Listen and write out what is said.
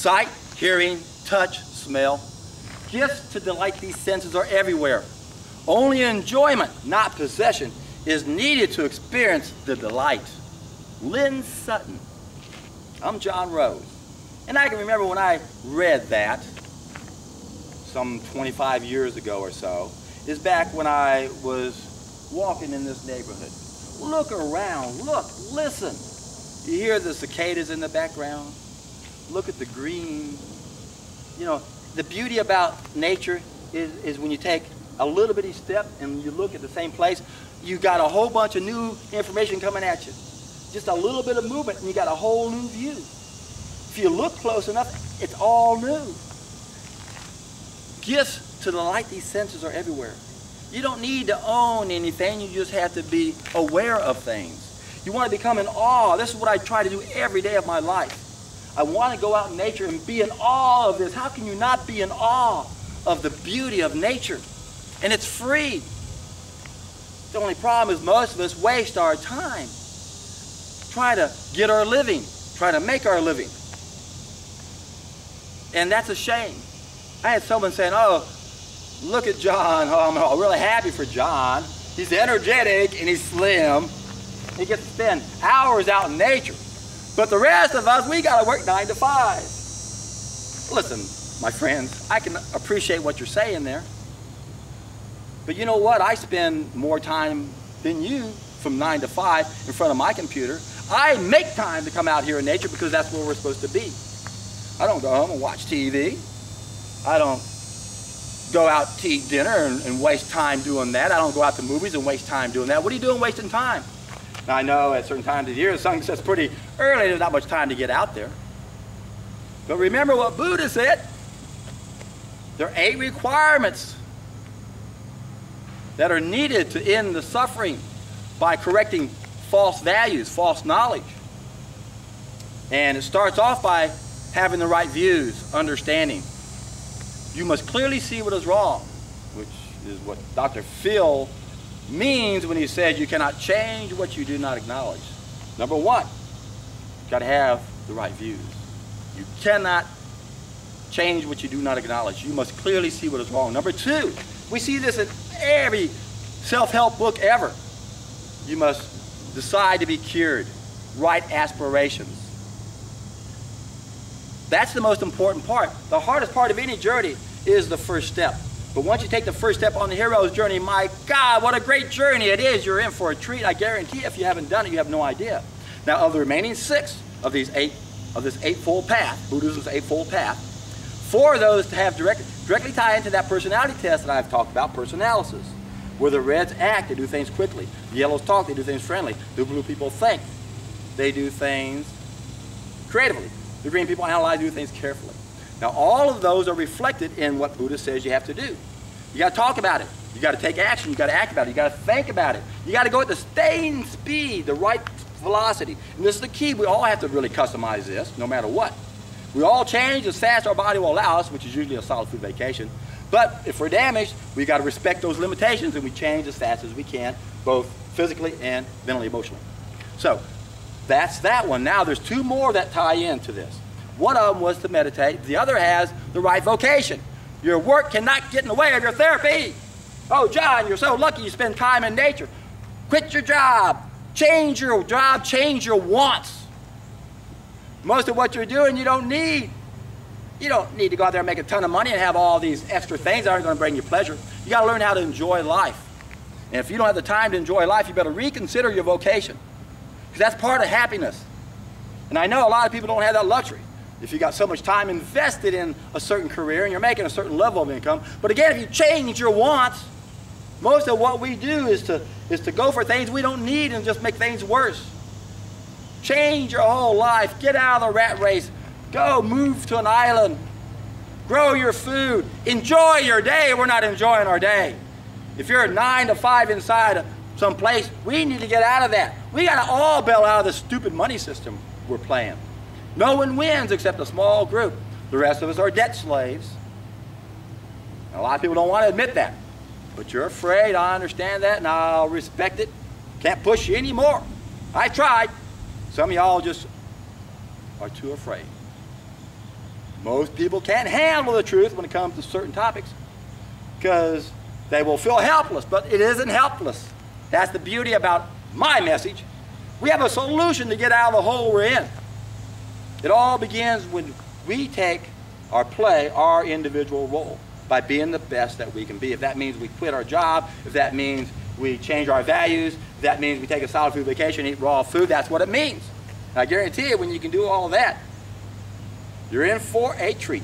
Sight, hearing, touch, smell. Gifts to delight these senses are everywhere. Only enjoyment, not possession, is needed to experience the delight. Lynn Sutton. I'm John Rose. And I can remember when I read that, some 25 years ago or so, is back when I was walking in this neighborhood. Look around, look, listen. You hear the cicadas in the background. Look at the green. You know, the beauty about nature is when you take a little bitty step and you look at the same place, you got a whole bunch of new information coming at you. Just a little bit of movement and you got a whole new view. If you look close enough, it's all new. Gifts to delight these senses are everywhere. You don't need to own anything, you just have to be aware of things. You want to become in awe. This is what I try to do every day of my life. I want to go out in nature and be in awe of this. How can you not be in awe of the beauty of nature? And it's free. The only problem is most of us waste our time trying to get our living, trying to make our living. And that's a shame. I had someone saying, oh, look at John. Oh, I'm really happy for John. He's energetic and he's slim. He gets to spend hours out in nature. But the rest of us, we got to work 9 to 5. Listen, my friends, I can appreciate what you're saying there. But you know what? I spend more time than you from 9 to 5 in front of my computer. I make time to come out here in nature because that's where we're supposed to be. I don't go home and watch TV. I don't go out to eat dinner and waste time doing that. I don't go out to movies and waste time doing that. What are you doing wasting time? Now, I know at certain times of the year, the sun sets pretty early. There's not much time to get out there. But remember what Buddha said. There are 8 requirements that are needed to end the suffering by correcting false values, false knowledge. And it starts off by having the right views, understanding. You must clearly see what is wrong, which is what Dr. Phil means when he says you cannot change what you do not acknowledge. Number 1, you've got to have the right views. You cannot change what you do not acknowledge. You must clearly see what is wrong. Number 2, we see this in every self-help book ever. You must decide to be cured. Right aspirations. That's the most important part. The hardest part of any journey is the first step. But once you take the first step on the hero's journey, my God, what a great journey it is. You're in for a treat. I guarantee if you haven't done it, you have no idea. Now, of the remaining 6 of this eightfold path, Buddhism's eightfold path, 4 of those have directly tie into that personality test that I've talked about, personalysis, where the reds act, they do things quickly. The yellows talk, they do things friendly. The blue people think, they do things creatively. The green people analyze, do things carefully. Now, all of those are reflected in what Buddha says you have to do. You got to talk about it. You got to take action. You got to act about it. You got to think about it. You got to go at the same speed, the right velocity. And this is the key. We all have to really customize this, no matter what. We all change as fast as our body will allow us, which is usually a solid food vacation. But if we're damaged, we got to respect those limitations and we change as fast as we can, both physically and mentally, emotionally. So that's that one. Now there's 2 more that tie into this. One of them was to meditate. The other has the right vocation. Your work cannot get in the way of your therapy. Oh, John, you're so lucky you spend time in nature. Quit your job. Change your job. Change your wants. Most of what you're doing you don't need. You don't need to go out there and make a ton of money and have all these extra things that aren't going to bring you pleasure. You got to learn how to enjoy life. And if you don't have the time to enjoy life, you better reconsider your vocation. Because that's part of happiness. And I know a lot of people don't have that luxury. If you got so much time invested in a certain career and you're making a certain level of income. But again, if you change your wants, most of what we do is to go for things we don't need and just make things worse. Change your whole life. Get out of the rat race. Go move to an island. Grow your food. Enjoy your day. We're not enjoying our day. If you're 9 to 5 inside some place, we need to get out of that. We got to all bail out of the stupid money system we're playing. No one wins except a small group. The rest of us are debt slaves. And a lot of people don't want to admit that. But you're afraid. I understand that, and I'll respect it. Can't push you anymore. I tried. Some of y'all just are too afraid. Most people can't handle the truth when it comes to certain topics because they will feel helpless, but it isn't helpless. That's the beauty about my message. We have a solution to get out of the hole we're in. It all begins when we take or play our individual role by being the best that we can be. If that means we quit our job, if that means we change our values, if that means we take a solid food vacation, eat raw food, that's what it means. And I guarantee you, when you can do all of that, you're in for a treat.